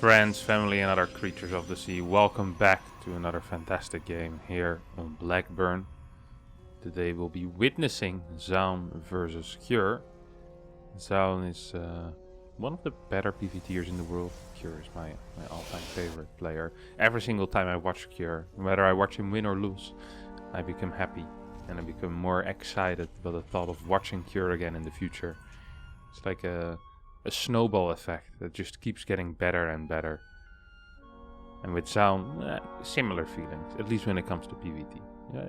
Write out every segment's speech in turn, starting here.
Friends, family and other creatures of the sea, welcome back to another fantastic game here on Blackburn. Today we'll be witnessing Zoun versus Cure. Zoun is one of the better PvTers in the world. Cure is my all-time favorite player. Every single time I watch Cure, whether I watch him win or lose, I become happy and I become more excited by the thought of watching Cure again in the future. It's like a snowball effect that just keeps getting better and better. And with Zoun, similar feelings, at least when it comes to PvT.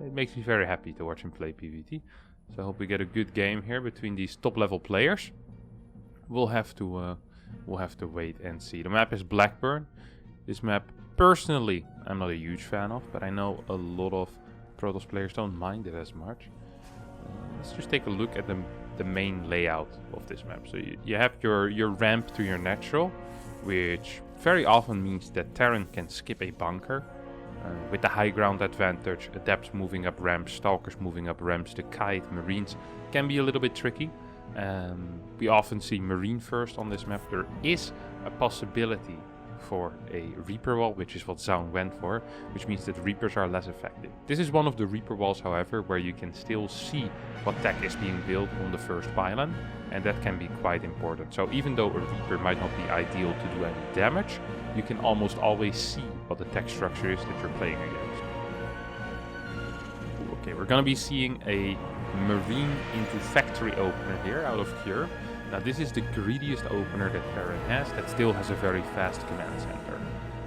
It makes me very happy to watch him play PvT. So I hope we get a good game here between these top level players. We'll have to wait and see. The map is Blackburn. This map, personally, I'm not a huge fan of, but I know a lot of Protoss players don't mind it as much. Let's just take a look at the main layout of this map. So you have your ramp to your natural, which very often means that Terran can skip a bunker. With the high ground advantage, adepts moving up ramps, stalkers moving up ramps, the kite, marines can be a little bit tricky. We often see marine first on this map. There is a possibility for a Reaper wall, which is what Zoun went for, which means that Reapers are less effective. This is one of the Reaper walls, however, where you can still see what tech is being built on the first pylon, and that can be quite important. So even though a Reaper might not be ideal to do any damage, you can almost always see what the tech structure is that you're playing against. Okay, we're gonna be seeing a marine into factory opener here out of Cure. Now this is the greediest opener that Terran has, that still has a very fast command center.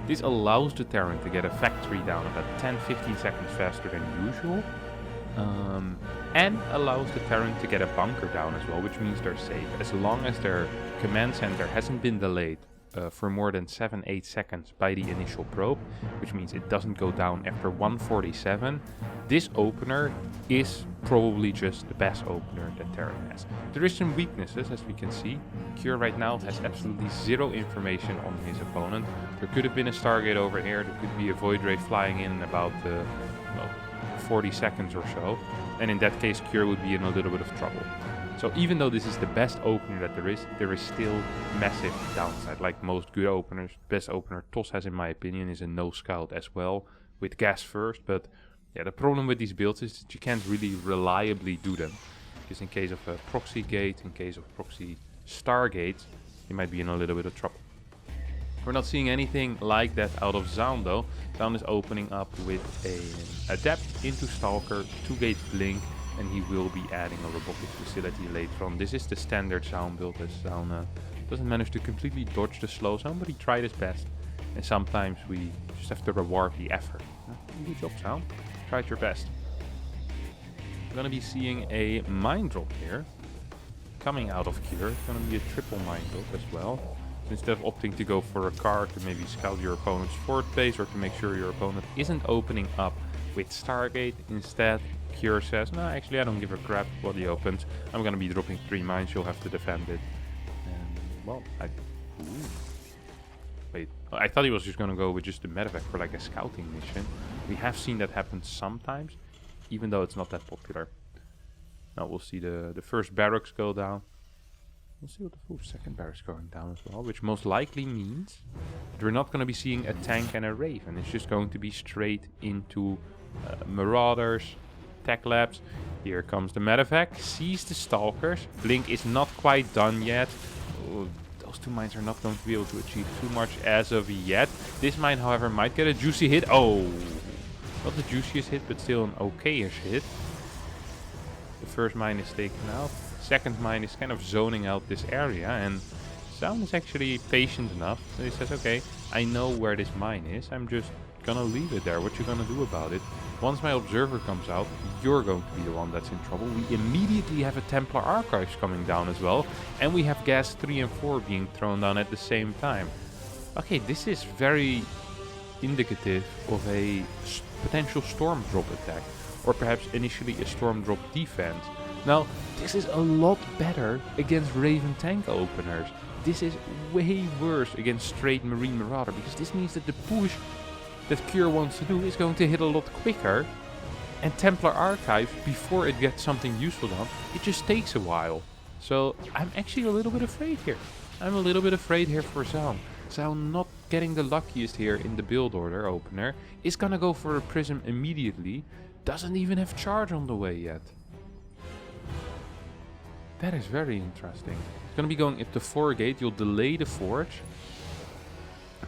This allows the Terran to get a factory down about 10-15 seconds faster than usual. And allows the Terran to get a bunker down as well, which means they're safe. As long as their command center hasn't been delayed for more than 7-8 seconds by the initial probe, which means it doesn't go down after 147, this opener is probably just the best opener that Terran has. There is some weaknesses, as we can see. Cure right now has absolutely zero information on his opponent. There could have been a Stargate over here, there could be a Void Ray flying in about 40 seconds or so, and in that case Cure would be in a little bit of trouble. So even though this is the best opener that there is still massive downside. Like most good openers, best opener TOS has, in my opinion, is a no scout as well, with gas first. But yeah, the problem with these builds is that you can't really reliably do them, because in case of a proxy gate, in case of proxy stargates, you might be in a little bit of trouble. We're not seeing anything like that out of Zoun though. Zoun is opening up with an adept into stalker, 2-gate blink, and he will be adding a robotics facility later on. This is the standard Zoun build, as Zoun doesn't manage to completely dodge the slow Zoun, but he tried his best. And sometimes we just have to reward the effort. Good job, Zoun. Tried your best. We're going to be seeing a mine drop here, coming out of Cure. It's going to be a triple mine drop as well. So instead of opting to go for a car to maybe scout your opponent's fort base, or to make sure your opponent isn't opening up with Stargate, instead Cure says, no, actually I don't give a crap what he opens. I'm gonna be dropping 3 mines, you'll have to defend it. And, well, wait, I thought he was just gonna go with just the medevac for like a scouting mission. We have seen that happen sometimes, even though it's not that popular. Now we'll see the first barracks go down. We'll see what the second barracks going down as well, which most likely means that we're not gonna be seeing a tank and a Raven. It's just going to be straight into Marauders, Tech Labs. Here comes the medevac, sees the stalkers. Blink is not quite done yet. Oh, those 2 mines are not going to be able to achieve too much as of yet. This mine, however, might get a juicy hit. Oh, not the juiciest hit, but still an okay-ish hit. The first mine is taken out. Second mine is kind of zoning out this area, and Zoun is actually patient enough. So he says, okay, I know where this mine is. I'm just gonna leave it there. What you gonna do about it? Once my observer comes out, you're going to be the one that's in trouble. We immediately have a Templar Archives coming down as well, and we have gas 3 and 4 being thrown down at the same time. Okay, this is very indicative of a potential storm drop attack, or perhaps initially a storm drop defense. Now, this is a lot better against Raven tank openers. This is way worse against straight Marine Marauder, because this means that the push that Cure wants to do is going to hit a lot quicker, and Templar Archive, before it gets something useful done, it just takes a while. So I'm actually a little bit afraid here. I'm a little bit afraid here for Zoun. Zoun, not getting the luckiest here in the build order opener, is gonna go for a prism immediately. Doesn't even have charge on the way yet. That is very interesting. It's gonna be going at the 4 gate. You'll delay the forge.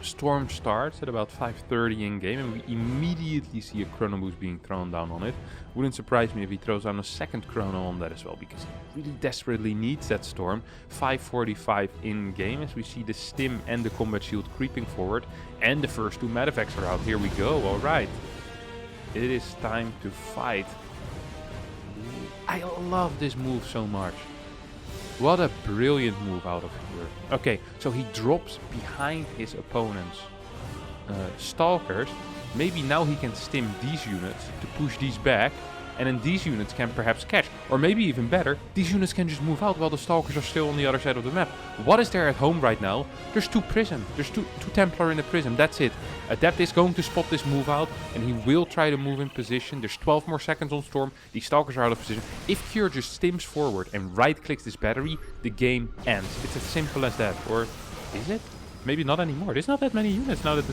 Storm starts at about 5:30 in game, and we immediately see a chrono boost being thrown down on it. Wouldn't surprise me if he throws down a second chrono on that as well, because he really desperately needs that storm. 5:45 in game as we see the stim and the combat shield creeping forward, and the first 2 medevacs are out. Here we go. All right, it is time to fight. I love this move so much. What a brilliant move out of here. Okay, so he drops behind his opponent's stalkers. Maybe now he can stim these units to push these back, and then these units can perhaps catch. Or maybe even better, these units can just move out while the stalkers are still on the other side of the map. What is there at home right now? There's 2 prism. There's two Templar in the prism. That's it. Adept is going to spot this move out, and he will try to move in position. There's 12 more seconds on Storm. These stalkers are out of position. If Cure just stims forward and right-clicks this battery, the game ends. It's as simple as that. Or is it? Maybe not anymore. There's not that many units now that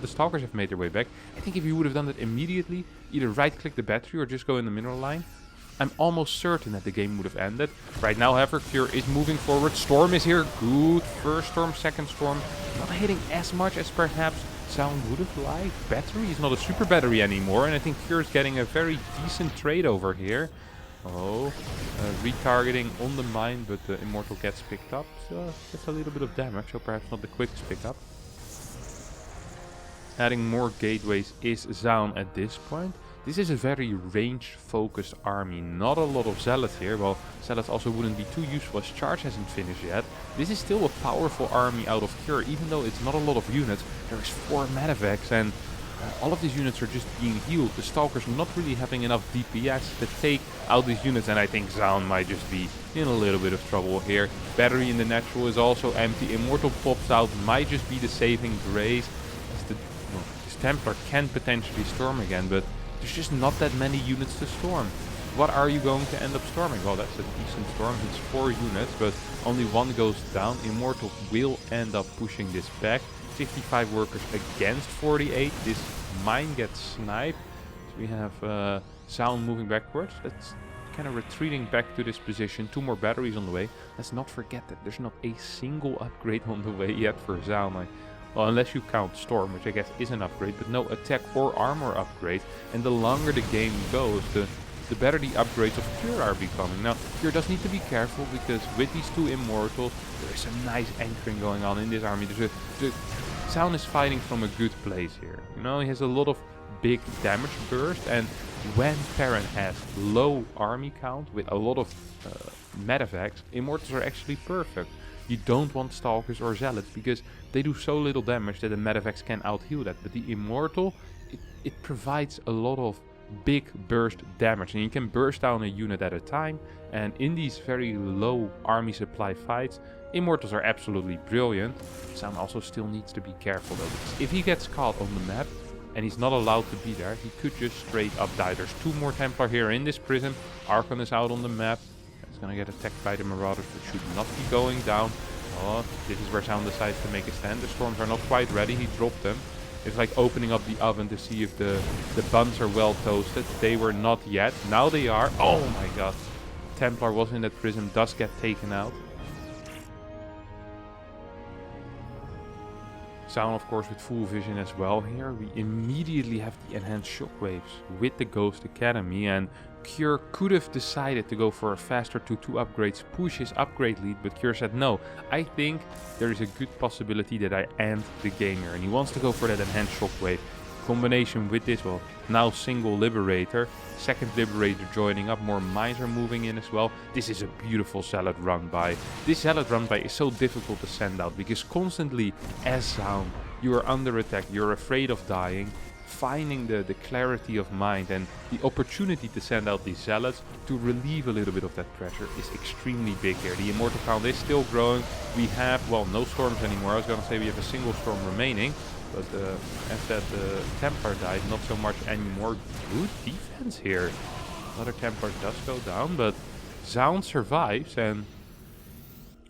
the stalkers have made their way back. I think if you would have done that immediately, either right-click the battery or just go in the mineral line, I'm almost certain that the game would have ended. Right now, however, Cure is moving forward. Storm is here. Good. First Storm, second Storm. Not hitting as much as perhaps Zoun would have liked. Battery is not a super battery anymore, and I think Cure is getting a very decent trade over here. Oh, retargeting on the mine, but the Immortal gets picked up, so that's a little bit of damage, so perhaps not the quickest pickup. Adding more gateways is Zoun at this point. This is a very range-focused army, not a lot of Zealots here. Well, Zealots also wouldn't be too useful as charge hasn't finished yet. This is still a powerful army out of Cure, even though it's not a lot of units. There is 4 medevacs, and all of these units are just being healed. The Stalkers not really having enough DPS to take out these units, and I think Zoun might just be in a little bit of trouble here. Battery in the natural is also empty. Immortal pops out, might just be the saving grace. As this Templar can potentially storm again, but there's just not that many units to storm. What are you going to end up storming? Well, that's a decent storm. It's 4 units, but only 1 goes down. Immortal will end up pushing this back. 55 workers against 48. This mine gets sniped. So we have Zoun moving backwards. That's kind of retreating back to this position. 2 more batteries on the way. Let's not forget that there's not a single upgrade on the way yet for Zoun. Well, unless you count Storm, which I guess is an upgrade, but no attack or armor upgrade. And the longer the game goes, the better the upgrades of Cure are becoming. Now, Cure does need to be careful, because with these 2 Immortals, there is a nice anchoring going on in this army. Zoun is fighting from a good place here. You know, he has a lot of big damage burst, and when Terran has low army count with a lot of medevacs, Immortals are actually perfect. You don't want Stalkers or Zealots, because they do so little damage that the medevacs can out-heal that. But the Immortal, it provides a lot of big burst damage, and you can burst down a unit at a time. And in these very low army supply fights, Immortals are absolutely brilliant. Zoun also still needs to be careful though, because if he gets caught on the map and he's not allowed to be there, he could just straight up die. There's 2 more Templar here in this prison. Archon is out on the map. He's gonna get attacked by the Marauders, but should not be going down. Oh, this is where Zoun decides to make a stand. The Storms are not quite ready. He dropped them. It's like opening up the oven to see if the buns are well toasted. They were not yet. Now they are. Oh my god. Templar was in that prism, does get taken out. Zoun, of course, with full vision as well. Here we immediately have the enhanced shockwaves with the Ghost Academy, and Cure could have decided to go for a faster 2-2 upgrades, push his upgrade lead, but Cure said no. I think there is a good possibility that I end the game here, and he wants to go for that enhanced shockwave. Combination with this, well, now single Liberator, second Liberator joining up, more mines are moving in as well. This is a beautiful Zealot run by. This Zealot run by is so difficult to send out, because constantly as Zoun, you are under attack, you're afraid of dying. Finding the clarity of mind and the opportunity to send out these Zealots to relieve a little bit of that pressure is extremely big here. The Immortal count is still growing. We have, well, no Storms anymore. I was going to say we have a single Storm remaining, but as that Templar died, not so much anymore. Good defense here. Another Templar does go down, but Zoun survives, and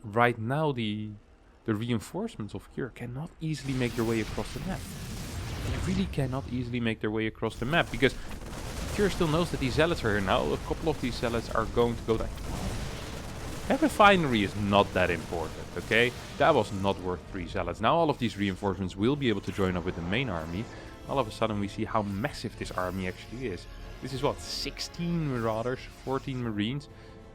right now the the reinforcements of Kure cannot easily make their way across the map. They really cannot easily make their way across the map, because Kure still knows that these zealots are here now. A couple of these zealots are going to go down. That refinery is not that important, okay? That was not worth 3 zealots. Now all of these reinforcements will be able to join up with the main army. All of a sudden we see how massive this army actually is. This is what, 16 Marauders, 14 Marines.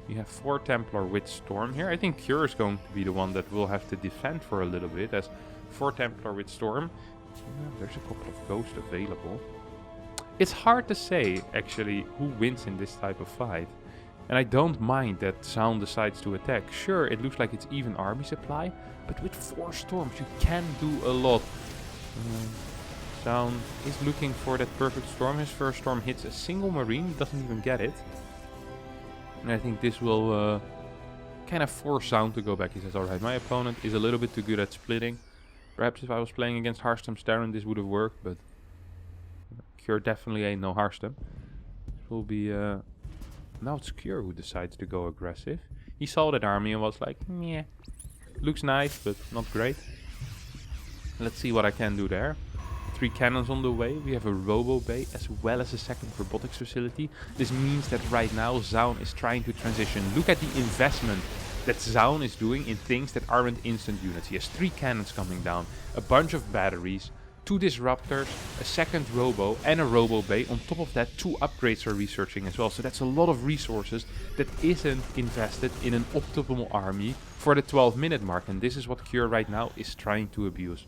We have 4 Templar with Storm here. I think Kure is going to be the one that will have to defend for a little bit, as 4 Templar with Storm. There's a couple of Ghosts available. It's hard to say, actually, who wins in this type of fight. And I don't mind that Zoun decides to attack. Sure, it looks like it's even army supply, but with 4 storms you can do a lot. Zoun is looking for that perfect storm. His first storm hits a single marine, doesn't even get it. And I think this will kind of force Zoun to go back. He says, alright, my opponent is a little bit too good at splitting. Perhaps if I was playing against HarstemCasts Terran this would have worked, but Kure definitely ain't no Harstem. It will be... Now it's Kure who decides to go aggressive. He saw that army and was like, yeah, looks nice, but not great. Let's see what I can do there. 3 cannons on the way. We have a robo bay as well as a second robotics facility. This means that right now Zoun is trying to transition. Look at the investment that Zoun is doing in things that aren't instant units. He has 3 cannons coming down, a bunch of batteries, 2 disruptors, a second robo and a robo bay. On top of that, 2 upgrades are researching as well. So that's a lot of resources that isn't invested in an optimal army for the 12-minute mark. And this is what Kure right now is trying to abuse.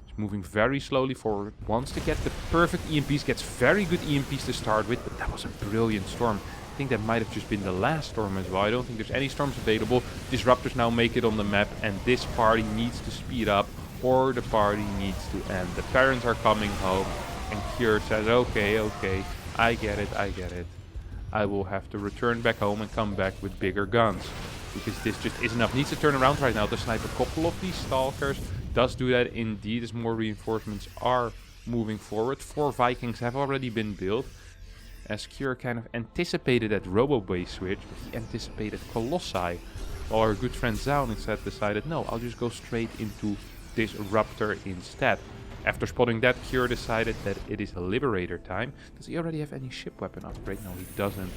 He's moving very slowly forward. Wants to get the perfect EMPs, gets very good EMPs to start with, but that was a brilliant storm. I think that might have just been the last storm as well. I don't think there's any storms available. Disruptors now make it on the map, and this party needs to speed up, or the party needs to end. The parents are coming home, and Kure says, okay, I get it. I will have to return back home and come back with bigger guns, because this just isn't enough. Needs to turn around right now to snipe a couple of these stalkers. Does do that indeed, as more reinforcements are moving forward. 4 Vikings have already been built, as Kure kind of anticipated that robo-base switch, but he anticipated Colossi. While our good friend Zoun instead decided, no, I'll just go straight into Disruptor instead. After spotting that, Kure decided that it is Liberator time. Does he already have any ship weapon upgrade? No, he doesn't.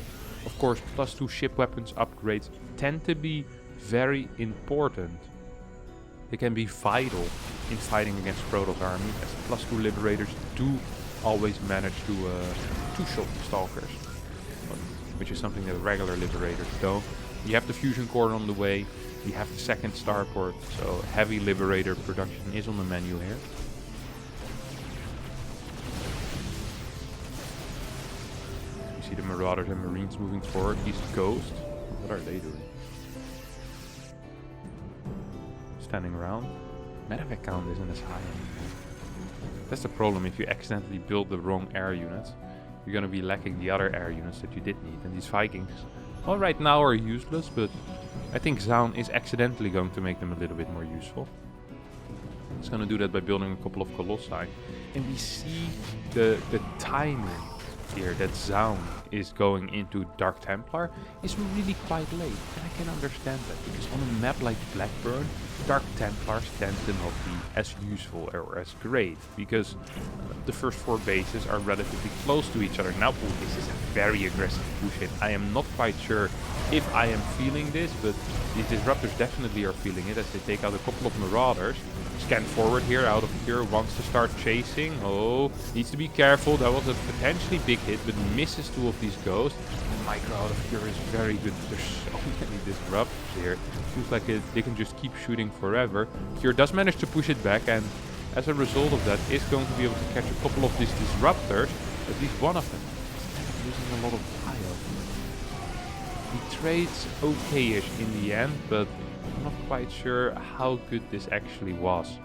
Of course, +2 ship weapons upgrades tend to be very important. They can be vital in fighting against Protoss army, as +2 Liberators do always manage to two-shot Stalkers, which is something that regular Liberators don't. You have the fusion core on the way. We have the second starport, so heavy Liberator production is on the menu here. We see the Marauders and Marines moving forward. These Ghosts, what are they doing? Standing around. Medevac count isn't as high. That's the problem if you accidentally build the wrong air units. You're gonna be lacking the other air units that you did need. And these Vikings, well, right now are useless, but I think Zoun is accidentally going to make them a little bit more useful. He's going to do that by building a couple of Colossi. And we see the timing here that Zoun is going into Dark Templar is really quite late. And I can understand that, because on a map like Blackburn, Dark Templars tend to not be as useful or as great, because the first 4 bases are relatively close to each other. Now, this is a very aggressive push in. I am not quite sure if I am feeling this, but these Disruptors definitely are feeling it as they take out a couple of Marauders. Scan forward here, out of here, wants to start chasing. Oh, needs to be careful. That was a potentially big hit, but misses 2 of these Ghosts. And Micro out of here is very good. There's so many Disruptors here. Seems like they can just keep shooting forever. Kure does manage to push it back, and as a result of that is going to be able to catch a couple of these Disruptors. At least one of them is using a lot of bio. He trades okay-ish in the end, but I'm not quite sure how good this actually was.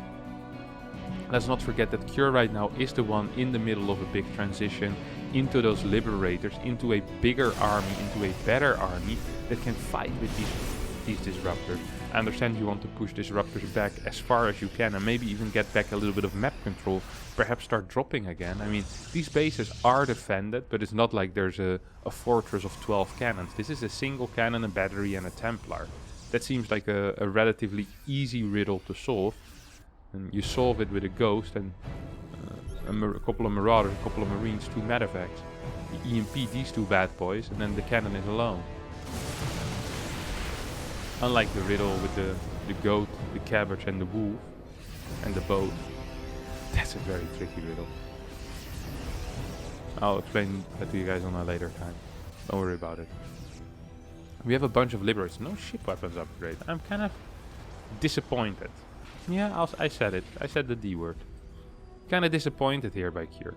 Let's not forget that Kure right now is the one in the middle of a big transition into those Liberators, into a bigger army, into a better army that can fight with these Disruptors. I understand you want to push Disruptors back as far as you can and maybe even get back a little bit of map control, perhaps start dropping again. I mean, these bases are defended, but it's not like there's a fortress of 12 cannons. This is a single cannon, a battery and a Templar. That seems like a relatively easy riddle to solve. And you solve it with a ghost and a couple of marauders, a couple of marines, 2 medevacs. You EMP these 2 bad boys, and then the cannon is alone. Unlike the riddle with the goat, the cabbage, and the wolf, and the boat. That's a very tricky riddle. I'll explain that to you guys on a later time. Don't worry about it. We have a bunch of liberators. No ship weapons upgrade. I'm kind of disappointed. Yeah, I said it. I said the D word. Kind of disappointed here by Cure.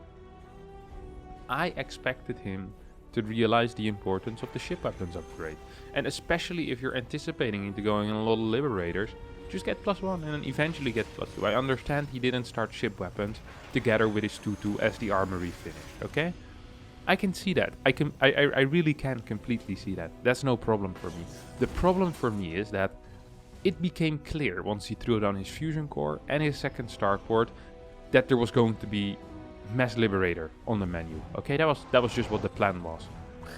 I expected him to realize the importance of the ship weapons upgrade. And especially if you're anticipating into going on a lot of liberators, just get +1 and then eventually get +2. I understand he didn't start ship weapons together with his 2-2 as the armory finished, okay? I can see that. I really can completely see that. That's no problem for me. The problem for me is that it became clear once he threw down his fusion core and his second starport that there was going to be mass liberator on the menu. Okay, that was just what the plan was.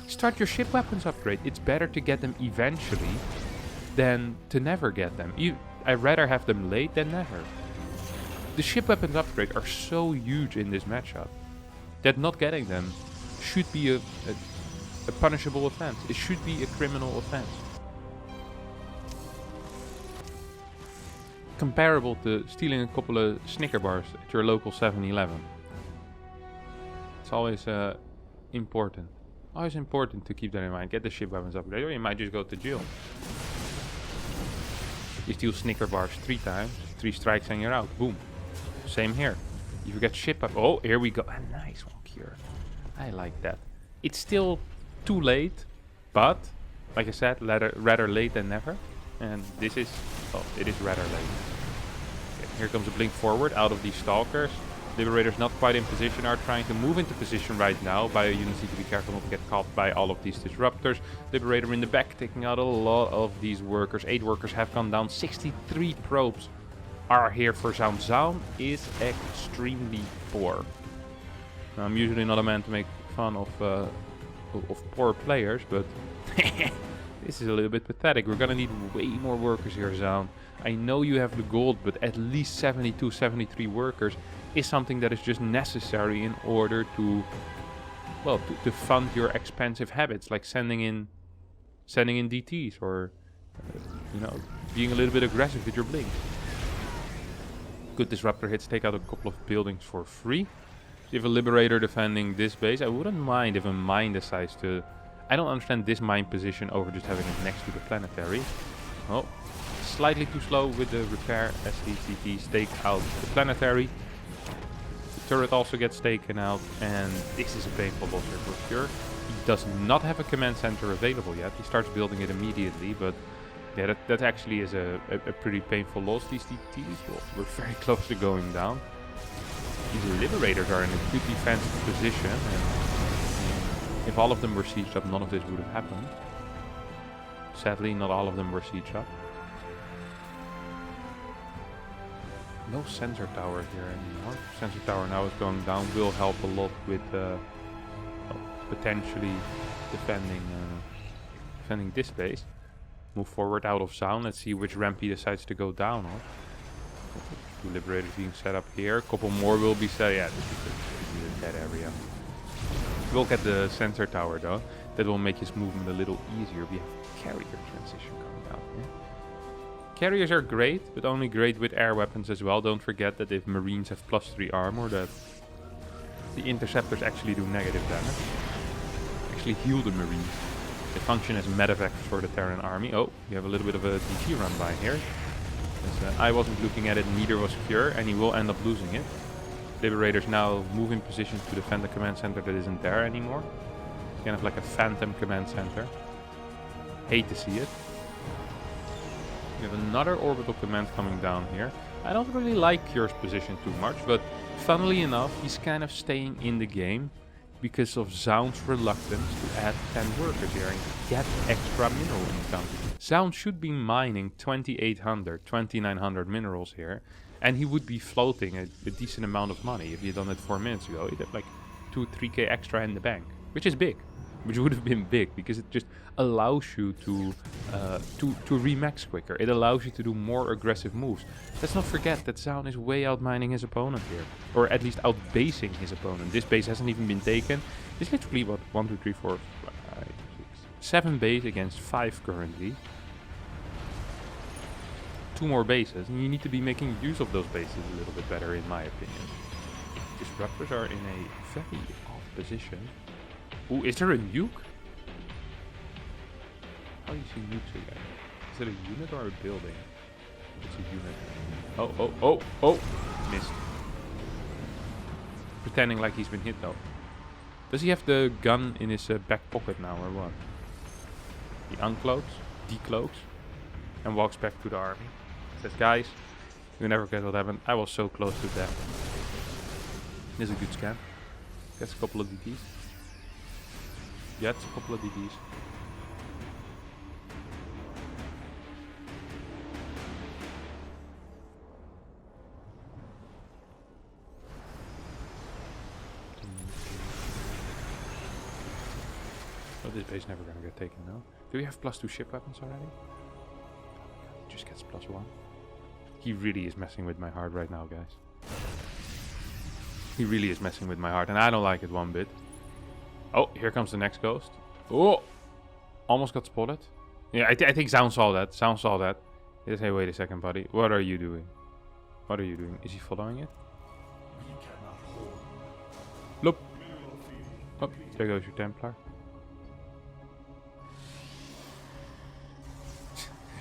Start your ship weapons upgrade. It's better to get them eventually than to never get them. I'd rather have them late than never. The ship weapons upgrade are so huge in this matchup that not getting them should be a punishable offense. It should be a criminal offense. Comparable to stealing a couple of Snicker bars at your local 7-Eleven. It's always important. Always important to keep that in mind. Get the ship weapons upgrade, or you might just go to jail. You steal Snicker bars 3 times, 3 strikes and you're out. Boom. Same here. You forget ship up. Oh, here we go. A nice one, Cure. I like that. It's still too late, but like I said, rather late than never. And this is, oh, it is rather late. Okay, here comes a blink forward out of these stalkers. Liberators not quite in position are trying to move into position right now. Bio units need to be careful not to get caught by all of these disruptors. Liberator in the back taking out a lot of these workers. 8 workers have gone down. 63 probes are here for Zoun. Zoun is extremely poor. Now, I'm usually not a man to make fun of poor players, but this is a little bit pathetic. We're gonna need way more workers here, Zoun. I know you have the gold, but at least 72, 73 workers is something that is just necessary in order to, well, to fund your expensive habits, like sending in DTs or, you know, being a little bit aggressive with your blink. Good disruptor hits take out a couple of buildings for free. So you have a liberator defending this base. I wouldn't mind if a mine decides to. I don't understand this mine position over just having it next to the planetary. Oh, slightly too slow with the repair as the CTs take out the planetary. The turret also gets taken out, and this is a painful loss here for Cure. He does not have a command center available yet. He starts building it immediately, but yeah, that actually is a pretty painful loss. These DTs were very close to going down. These liberators are in a good defensive position, and if all of them were sieged up, none of this would have happened. Sadly, not all of them were sieged up. No sensor tower here anymore. Sensor tower now is going down. Will help a lot with potentially defending this base. Move forward out of Zoun. Let's see which ramp he decides to go down on. 2 liberators being set up here. A couple more will be set. Yeah, this is a dead area. We'll get the sensor tower though. That will make his movement a little easier. We have carrier transition coming down here. Carriers are great, but only great with air weapons as well. Don't forget that if Marines have +3 armor, that the interceptors actually do negative damage. Actually heal the Marines. They function as medevacs for the Terran army. Oh, we have a little bit of a DT run by here. I wasn't looking at it, neither was Cure, and he will end up losing it. Liberators now move in position to defend the command center that isn't there anymore. It's kind of like a phantom command center. Hate to see it. We have another orbital command coming down here. I don't really like Cure's position too much, but funnily enough, he's kind of staying in the game because of Zoun's reluctance to add 10 workers here and get extra mineral income. Zoun should be mining 2,800, 2,900 minerals here, and he would be floating a decent amount of money. If he had done it 4 minutes ago, he'd have like 2-3k extra in the bank, which is big. which would have been big because it just allows you to remax quicker. It allows you to do more aggressive moves. Let's not forget that Zoun is way outmining his opponent here, or at least outbasing his opponent. This base hasn't even been taken. It's literally what 1, 2, 3, 4, 5, 6, 7 base against 5 currently. 2 more bases, and you need to be making use of those bases a little bit better, in my opinion. Disruptors are in a very off position. Ooh, is there a nuke? How do you see nukes again? Is it a unit or a building? It's a unit. Oh! Missed. Pretending like he's been hit though. Does he have the gun in his back pocket now or what? He uncloaks, decloaks, and walks back to the army. Says, guys, you never guess what happened. I was so close to death. This is a good scan. Gets a couple of DDs. Gets a couple of DDs. Oh, this base never gonna get taken now. Do we have +2 ship weapons already? Just gets +1. He really is messing with my heart right now, guys. He really is messing with my heart, and I don't like it one bit. Oh, here comes the next ghost. Oh! Almost got spotted. Yeah, I think Zoun saw that. Zoun saw that. He said, hey, wait a second, buddy. What are you doing? What are you doing? Is he following it? Look! Oh, there goes your Templar.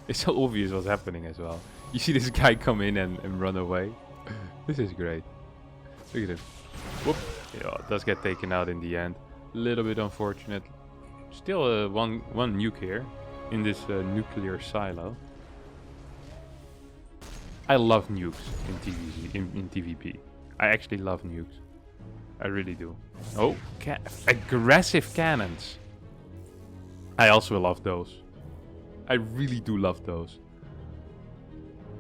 It's so obvious what's happening as well. You see this guy come in and run away. This is great. Look at him. Whoop. Yeah, it does get taken out in the end. A little bit unfortunate. Still one nuke here in this nuclear silo. I love nukes in TVP. I actually love nukes. I really do. Oh, aggressive cannons. I also love those. I really do love those.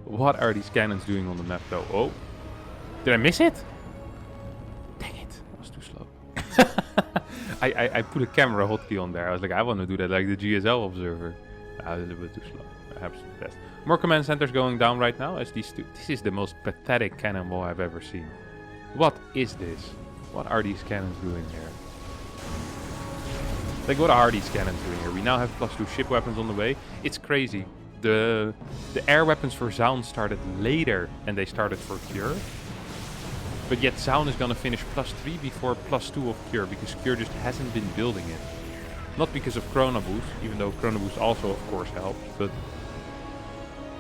What are these cannons doing on the map though? Oh, did I miss it? Dang it, that was too slow. I put a camera hotkey on there. I was like, I want to do that like the GSL observer. A little bit too slow. Perhaps the best. More command centers going down right now as these two. This is the most pathetic cannonball I've ever seen. What is this? What are these cannons doing here? Like, what are these cannons doing here? We now have +2 ship weapons on the way. It's crazy. The air weapons for Zoun started later than they started for Cure. But yet Zoun is gonna finish +3 before +2 of Cure, because Cure just hasn't been building it. Not because of Chrono Boost, even though Chrono Boost also of course helps, but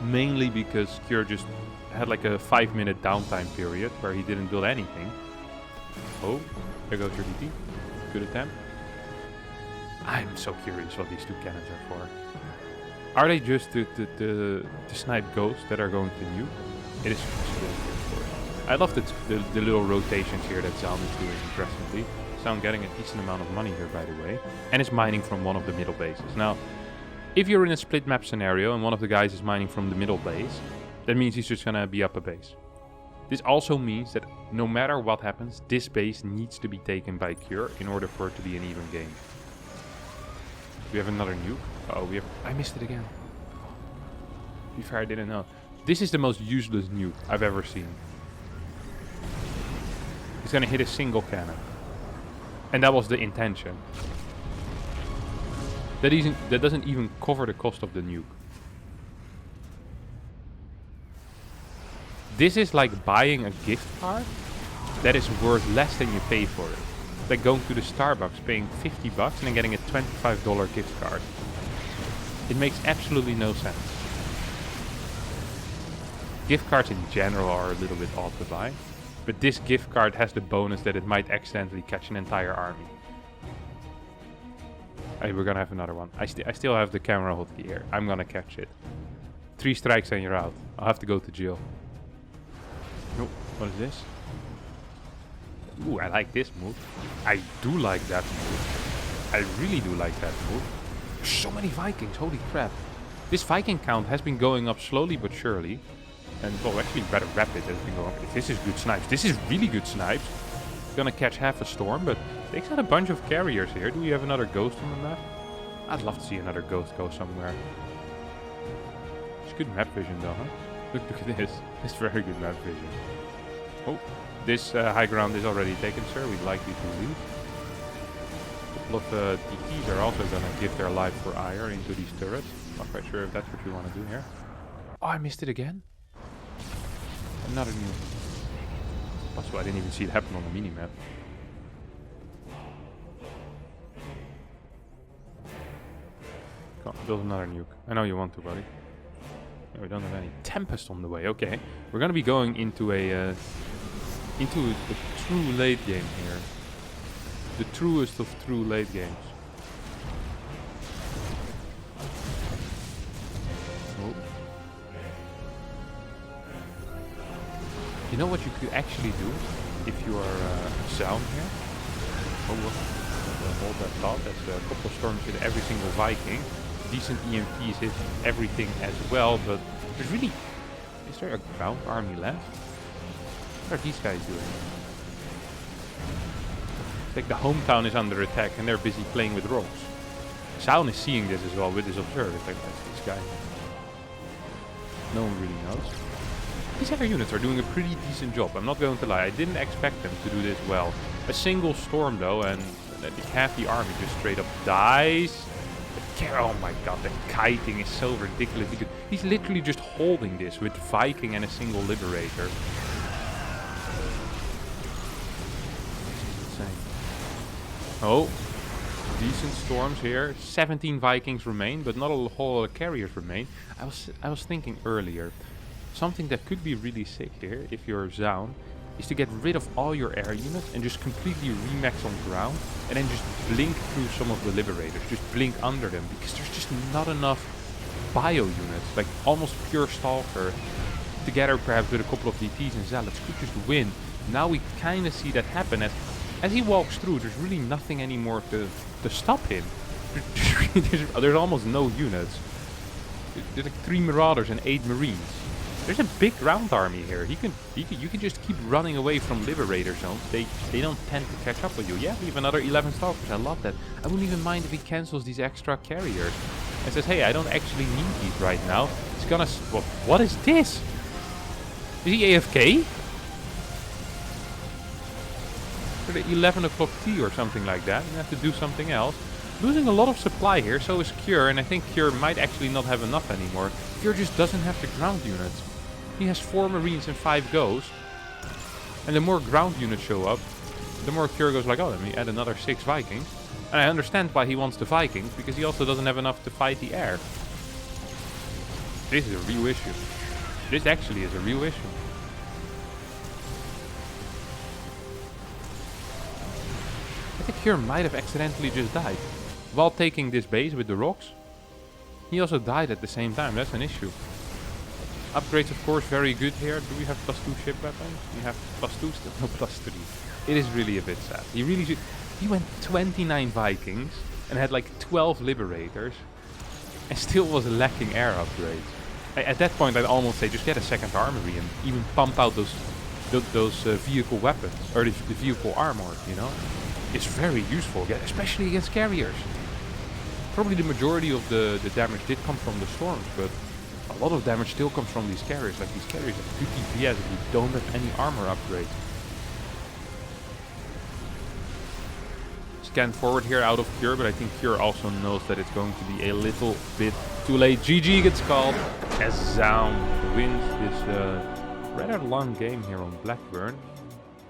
mainly because Cure just had like a 5-minute downtime period where he didn't build anything. Oh, there goes your DT. Good attempt. I'm so curious what these two cannons are for. Are they just the snipe ghosts that are going to nuke? It is possibility, of course. I love the little rotations here that Zoun is doing impressively. Zoun getting a decent amount of money here, by the way. And is mining from one of the middle bases. Now, if you're in a split map scenario and one of the guys is mining from the middle base, that means he's just gonna be up a base. This also means that no matter what happens, this base needs to be taken by Cure in order for it to be an even game. We have another nuke. Oh, we have... I missed it again. To be fair, I didn't know. This is the most useless nuke I've ever seen. He's gonna hit a single cannon. And that was the intention. That doesn't even cover the cost of the nuke. This is like buying a gift card that is worth less than you pay for it. Like going to the Starbucks, paying $50 and then getting a $25 gift card. It makes absolutely no sense. Gift cards in general are a little bit odd to buy, but this gift card has the bonus that it might accidentally catch an entire army. Hey, we're gonna have another one. I still have the camera hotkey here. I'm gonna catch it. 3 strikes and you're out. I'll have to go to jail. Oh, what is this? Ooh, I like this move. I do like that move. I really do like that move. So many Vikings, holy crap. This Viking count has been going up slowly but surely. And well, actually rather rapid has been going up. This is good snipes. This is really good snipes. Gonna catch half a storm, but takes out a bunch of carriers here. Do we have another ghost on the map? I'd love to see another ghost go somewhere. It's good map vision though, huh? Look at this. It's very good map vision. Oh, this high ground is already taken, sir. We'd like you to leave. A couple of DTs are also gonna give their life for ire into these turrets. Not quite sure if that's what you want to do here. Oh, I missed it again. Another new. Possible I didn't even see it happen on the mini-map. Come on, build another nuke. I know you want to, buddy. No, we don't have any Tempest on the way. Okay, we're gonna be going into a true late game here. The truest of true late games. Oh. You know what you could actually do if you are Zoun here? Oh, well, hold that thought. That's a couple of storms with every single Viking. Decent EMPs hit everything as well, but there's really... Is there a ground army left? What are these guys doing? It's like the hometown is under attack and they're busy playing with rocks. Zoun is seeing this as well with his observer. It's like, that's this guy. No one really knows. These other units are doing a pretty decent job, I'm not going to lie. I didn't expect them to do this well. A single storm though, and half the army just straight up dies. Oh my god, the kiting is so ridiculous because he's literally just holding this with Viking and a single Liberator. This is insane. Oh, decent storms here. 17 Vikings remain, but not a whole lot of carriers remain. I was thinking earlier, something that could be really sick here, if you're Zoun, is to get rid of all your air units and just completely remax on ground, and then just blink through some of the Liberators, just blink under them, because there's just not enough bio units, like almost pure Stalker, together perhaps with a couple of DTs and Zealots, could just win. Now we kind of see that happen, as he walks through, there's really nothing anymore to stop him. There's almost no units. There's like 3 Marauders and 8 Marines. There's a big ground army here. You can just keep running away from Liberator zones. They don't tend to catch up with you. Yeah, we have another 11 Stalkers. I love that. I wouldn't even mind if he cancels these extra carriers and says, hey, I don't actually need these right now. He's gonna... What is this? Is he AFK? For the 11 o'clock tea or something like that. You have to do something else. Losing a lot of supply here, so is Cure, and I think Cure might actually not have enough anymore. Cure just doesn't have the ground units. He has 4 Marines and 5 Ghosts. And the more ground units show up, the more Cure goes like, oh, let me add another 6 Vikings. And I understand why he wants the Vikings, because he also doesn't have enough to fight the air. This is a real issue. This actually is a real issue. I think Cure might have accidentally just died while taking this base with the rocks. He also died at the same time, that's an issue. Upgrades, of course, very good here. Do we have +2 ship weapons? We have +2 still, no +3. It is really a bit sad. He went 29 Vikings and had like 12 Liberators and still was lacking air upgrades. At that point, I'd almost say just get a second armory and even pump out those vehicle weapons, or the vehicle armor, you know? It's very useful, especially against carriers. Probably the majority of the damage did come from the storms, but a lot of damage still comes from these carriers. Like these carriers have 2 TPS if you don't have any armor upgrades. Scan forward here out of Cure, but I think Cure also knows that it's going to be a little bit too late. GG gets called as Zoun wins this rather long game here on Blackburn.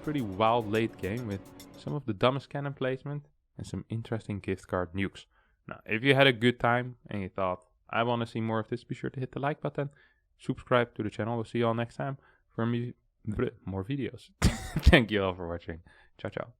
Pretty wild late game with some of the dumbest cannon placement and some interesting gift card nukes. Now, if you had a good time and you thought, I want to see more of this, be sure to hit the like button, subscribe to the channel. We'll see you all next time for more videos. Thank you all for watching. Ciao, ciao.